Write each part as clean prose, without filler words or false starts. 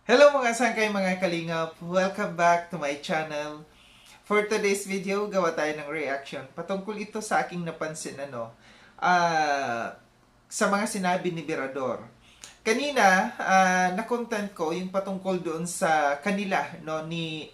Hello mga sangkay mga kalingap! Welcome back to my channel. For today's video, gawa tayo ng reaction. Patungkol ito sa aking napansin sa mga sinabi ni Berador. Kanina, na-content ko yung patungkol doon sa kanila no, ni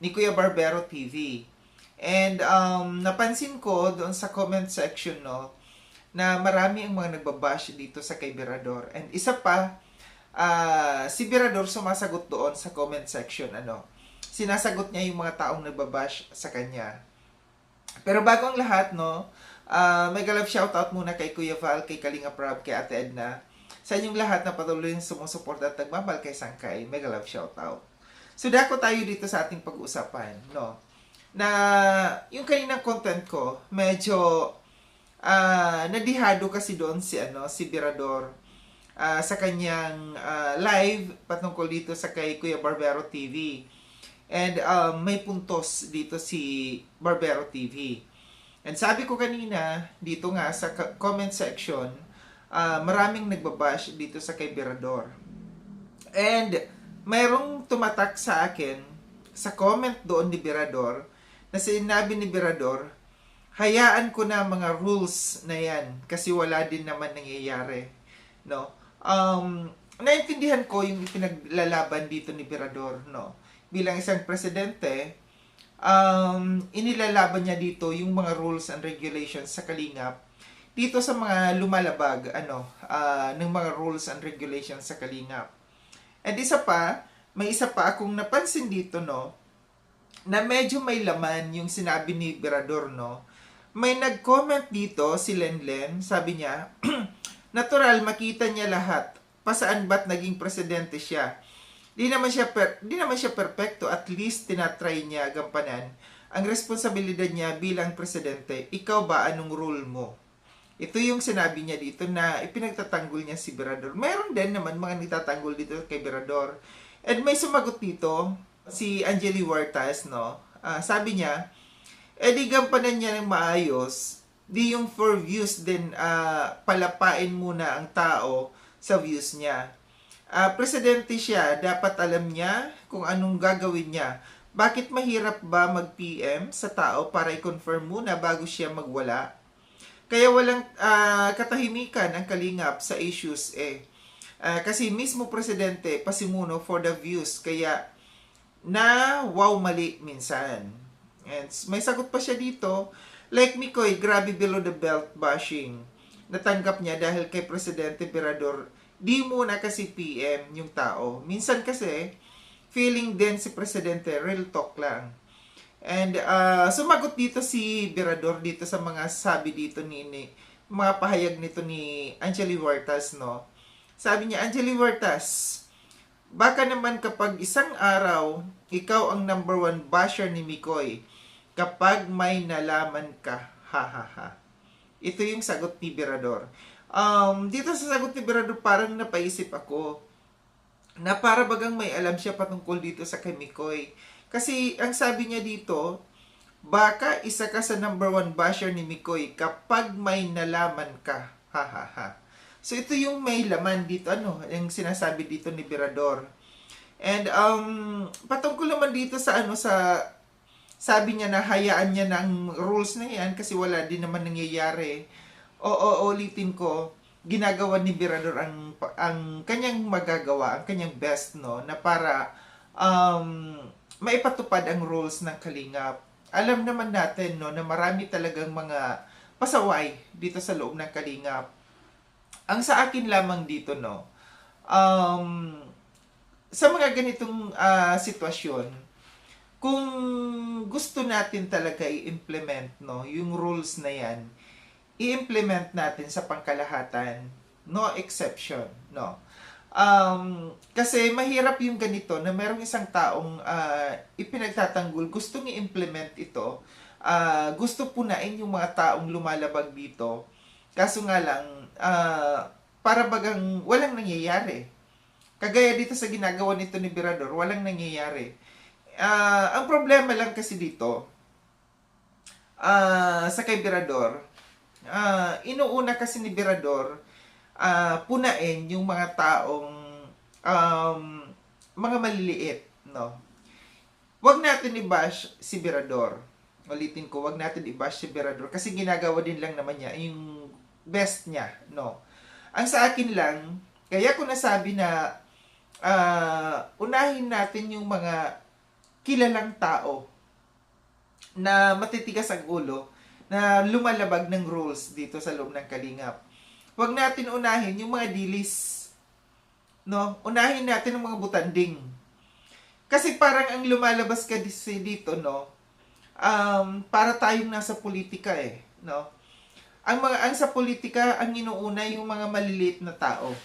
Kuya Barbero TV. And napansin ko doon sa comment section no, na marami ang mga nagbabash dito sa kay Berador. And isa pa, si Berador sumasagot doon sa comment section, sinasagot niya yung mga taong nagbabash sa kanya. Pero bago ang lahat, no, mega love shoutout muna kay Kuya Val, kay Kalinga Prab, kay Ate Edna, sa inyong lahat na patuloy yung sumusuporta at nagmamahal kay Sangkay, mega love shoutout. So dako tayo dito sa ating pag-uusapan, no, na yung kaninang content ko, medyo nadihado kasi doon si Berador sa kanyang live patungkol dito sa kay Kuya Barbero TV. And may puntos dito si Barbero TV. And sabi ko kanina, dito nga sa comment section, maraming nagbabash dito sa kay Berador. And mayroong tumatak sa akin sa comment doon ni Berador na sinabi ni Berador, hayaan ko na mga rules na yan kasi wala din naman nangyayari. No? Naintindihan ko yung pinaglalaban dito ni Berador, no? Bilang isang presidente, inilalaban niya dito yung mga rules and regulations sa Kalingap dito sa mga lumalabag ng mga rules and regulations sa Kalingap. And may isa pa akong napansin dito, no, na medyo may laman yung sinabi ni Berador, no. May nag-comment dito si Lenlen, sabi niya, natural makita niya lahat. Pasaan ba't naging presidente siya? Di naman siya perpekto, at least tinatry niya gampanan ang responsibilidad niya bilang presidente. Ikaw ba, anong role mo? Ito yung sinabi niya dito na ipinagtatanggol niya si Berador. Mayroon din naman mga nitatanggol dito kay Berador. And may sumagot dito si Angeli Huertas, no? Sabi niya, di gampanan niya ng maayos, di yung for views din, palapain muna ang tao sa views niya. Presidente siya, dapat alam niya kung anong gagawin niya. Bakit mahirap ba mag-PM sa tao para i-confirm muna bago siya magwala? Kaya walang katahimikan ang Kalingap sa issues kasi mismo presidente pasimuno for the views, kaya mali minsan. And may sagot pa siya dito, like Mikoy, grabe below the belt bashing. Natanggap niya dahil kay Presidente Berador, di muna kasi PM yung tao. Minsan kasi, feeling din si Presidente, real talk lang. And sumagot dito si Berador dito sa mga sabi dito mga pahayag nito ni Angeli Huertas, no. Sabi niya, Angeli Huertas, baka naman kapag isang araw, ikaw ang number 1 basher ni Mikoy, kapag may nalaman ka, ha ha ha. Ito yung sagot ni Berador. Dito sa sagot ni Berador, parang napaisip ako na para bagang may alam siya patungkol dito sa kay Mikoy. Kasi ang sabi niya dito, baka isa ka sa number 1 basher ni Mikoy kapag may nalaman ka, ha ha ha. So ito yung may laman dito, yung sinasabi dito ni Berador. And patungkol naman dito sa sabi niya na hayaan niya ng rules na yan kasi wala din naman nangyayari. Ulitin ko, ginagawa ni Berador ang kanyang magagawa, ang kanyang best, no, na para maipatupad ang rules ng Kalingap. Alam naman natin, no, na marami talagang mga pasaway dito sa loob ng Kalingap. Ang sa akin lamang dito, no, sa mga ganitong sitwasyon, kung gusto natin talaga i-implement, no, yung rules na yan, i-implement natin sa pangkalahatan, no exception, no. Kasi mahirap yung ganito na merong isang taong ipinagtatanggol, gustong i-implement ito, gusto punain yung mga taong lumalabag dito, kaso nga lang, para bagang walang nangyayari. Kagaya dito sa ginagawa nito ni Berador, walang nangyayari. Ang problema lang kasi dito, sa kay Berador, inuuna kasi ni Berador punain yung mga taong mga maliliit, no? Wag natin i-bash si Berador. Ulitin ko, wag natin i-bash si Berador kasi ginagawa din lang naman niya yung best niya, no? Ang sa akin lang, kaya ko nasabi na unahin natin yung mga kilalang tao na matitigas ang ulo na lumalabag ng rules dito sa loob ng Kalingap. Huwag natin unahin yung mga dilis, no? Unahin natin ang mga butanding. Kasi parang ang lumalabas ka dito, no? Para tayong nasa politika no? Ang sa politika, ang inuuna yung mga maliliit na tao.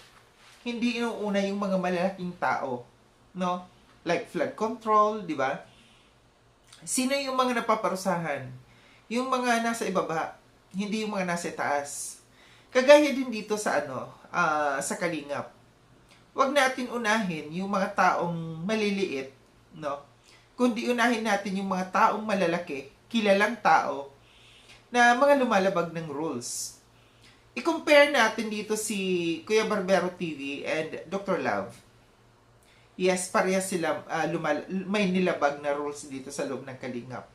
Hindi inuuna yung mga malalaking tao, no? Like flood control, di ba? Sino yung mga napaparusahan? Yung mga nasa ibaba, hindi yung mga nasa taas. Kagaya din dito sa sa Kalingap. Huwag natin unahin yung mga taong maliliit, no? Kundi unahin natin yung mga taong malalaki, kilalang tao, na mga lumalabag ng rules. I-compare natin dito si Kuya Barbero TV and Dr. Love. Yes, parehas sila may nilabag na rules dito sa loob ng Kalingap.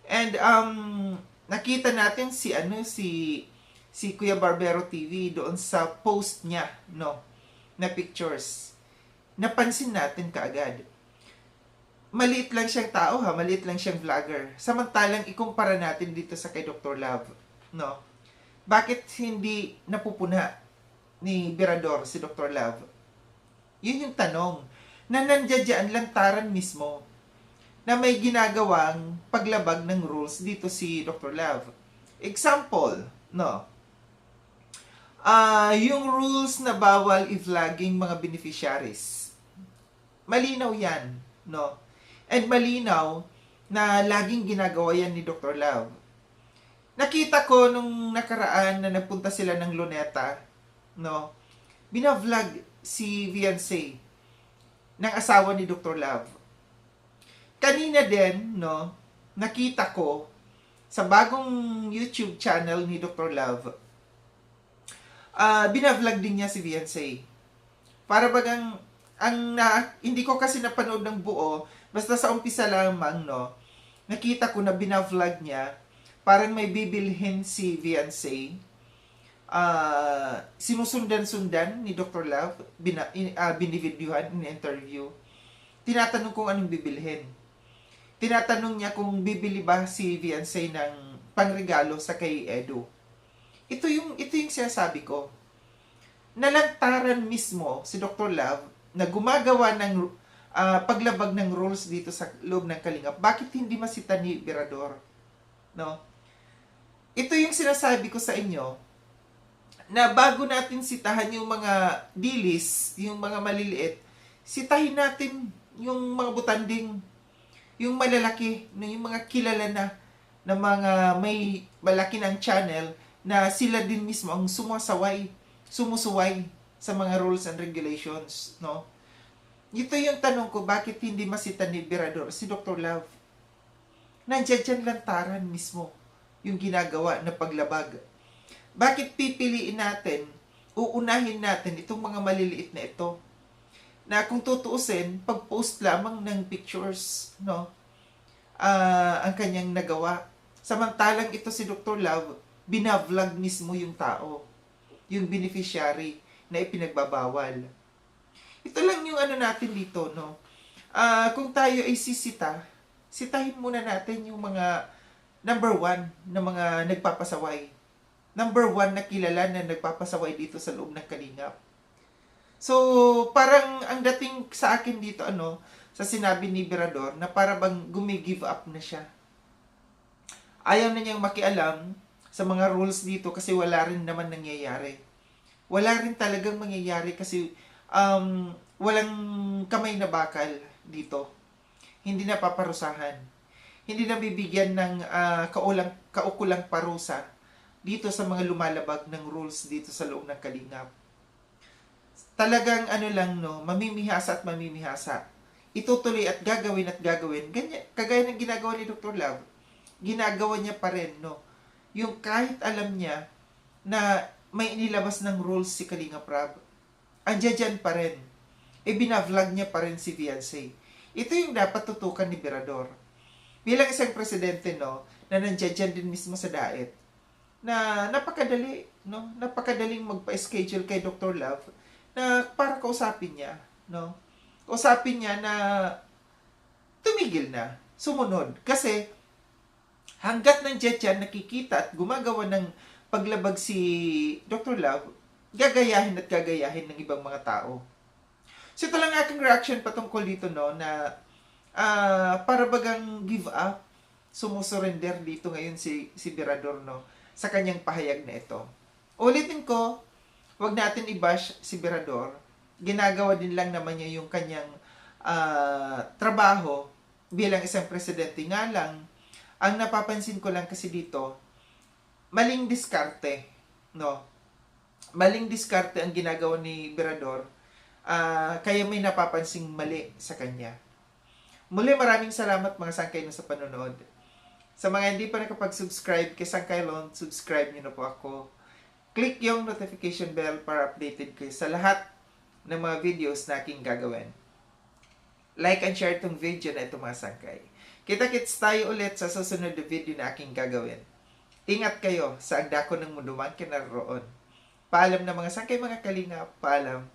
And nakita natin si Kuya Barbero TV doon sa post niya, no, na pictures. Napansin natin kaagad. Maliit lang siyang tao maliit lang siyang vlogger. Samantalang ikumpara natin dito sa kay Dr. Love, no? Bakit hindi napupuna ni Berador si Dr. Love? Yun yung tanong na nandiyan lantaran mismo na may ginagawang paglabag ng rules dito si Dr. Love. Example, no? Yung rules na bawal i-vlogging mga beneficiaries. Malinaw yan, no? And malinaw na laging ginagawa yan ni Dr. Love. Nakita ko nung nakaraan na nagpunta sila ng Luneta, no? Binavlog si Viancy ng asawa ni Dr. Love. Kanina din, no, nakita ko sa bagong YouTube channel ni Dr. Love, binavlog din niya si Viancy. Para bagang hindi ko kasi napanood ng buo, basta sa umpisa lamang, no, nakita ko na binavlog niya, parang may bibilhin si Viancy. Sinusundan-sundan ni Dr. Love, binivideohan, in-interview. Tinatanong kung anong bibilhin. Tinatanong niya kung bibili ba si Viancy ng pangregalo sa kay Edu. Ito yung sinasabi ko. Nalantaran mismo si Dr. Love na gumagawa ng paglabag ng rules dito sa loob ng Kalingap. Bakit hindi masita ni Berador? No? Ito yung sinasabi ko sa inyo na bago natin sitahan yung mga dilis, yung mga maliliit, sitahin natin yung mga butanding, yung malalaki, yung mga kilala na mga may malaki ng channel na sila din mismo ang sumusuway sa mga rules and regulations, no? Ito yung tanong ko, bakit hindi masita ni Berador si Dr. Love? Nandiyan lantaran mismo yung ginagawa na paglabag. Bakit pipiliin natin, uunahin natin itong mga maliliit na ito? Na kung tutuusin, pag-post lamang ng pictures, no? Ang kanyang nagawa. Samantalang ito si Dr. Love, binavlog mismo yung tao, yung beneficiary na ipinagbabawal. Ito lang yung natin dito, no? Kung tayo ay sitahin muna natin yung mga number 1 na mga nagpapasaway. Number 1 na kilala na nagpapasaway dito sa loob ng Kalingap. So, parang ang dating sa akin dito, sa sinabi ni Berador, na para bang gumi-give up na siya. Ayaw na niyang makialam sa mga rules dito kasi wala rin naman nangyayari. Wala rin talagang mangyayari kasi walang kamay na bakal dito. Hindi na paparusahan. Hindi na bibigyan ng kaukulang parusa dito sa mga lumalabag ng rules dito sa loob ng Kalingap. Talagang mamimihasa at mamimihasa. Itutuloy at gagawin. Ganyan, kagaya ng ginagawa ni Dr. Love, ginagawa niya pa rin, no? Yung kahit alam niya na may inilabas ng rules si Kalingap Rab, andiyan pa rin. binavlog niya pa rin si Viancy. Ito yung dapat tutukan ni Berador. Bilang isang presidente, no, na nandiyan din mismo sa DAET, na napakadali, no, napakadaling magpa-schedule kay Dr. Love na para kausapin niya, no. Kausapin niya na tumigil na, sumunod. Kasi hanggat nandiyan yan, nakikita at gumagawa ng paglabag si Dr. Love, gagayahin at gagayahin ng ibang mga tao. So ito lang aking reaction patungkol dito, no, na para bagang give up, sumusurrender dito ngayon si Berador, no, sa kanyang pahayag na ito. Ulitin ko, wag natin i-bash si Berador. Ginagawa din lang naman niya yung kanyang trabaho bilang isang presidente. Nga lang, ang napapansin ko lang kasi dito, maling diskarte, no? Maling diskarte ang ginagawa ni Berador, kaya may napapansing mali sa kanya. Muli, maraming salamat mga sangkay sa panonood. Sa mga hindi pa nakapag-subscribe kay Sangkay Lon, subscribe niyo na po ako. Click yung notification bell para updated kayo sa lahat ng mga videos na aking gagawin. Like and share itong video na ito mga sangkay. Kita-kits tayo ulit sa susunod na video na aking gagawin. Ingat kayo sa agdako ng mundo man kinaroroon. Paalam na mga sangkay, mga kalinga, paalam.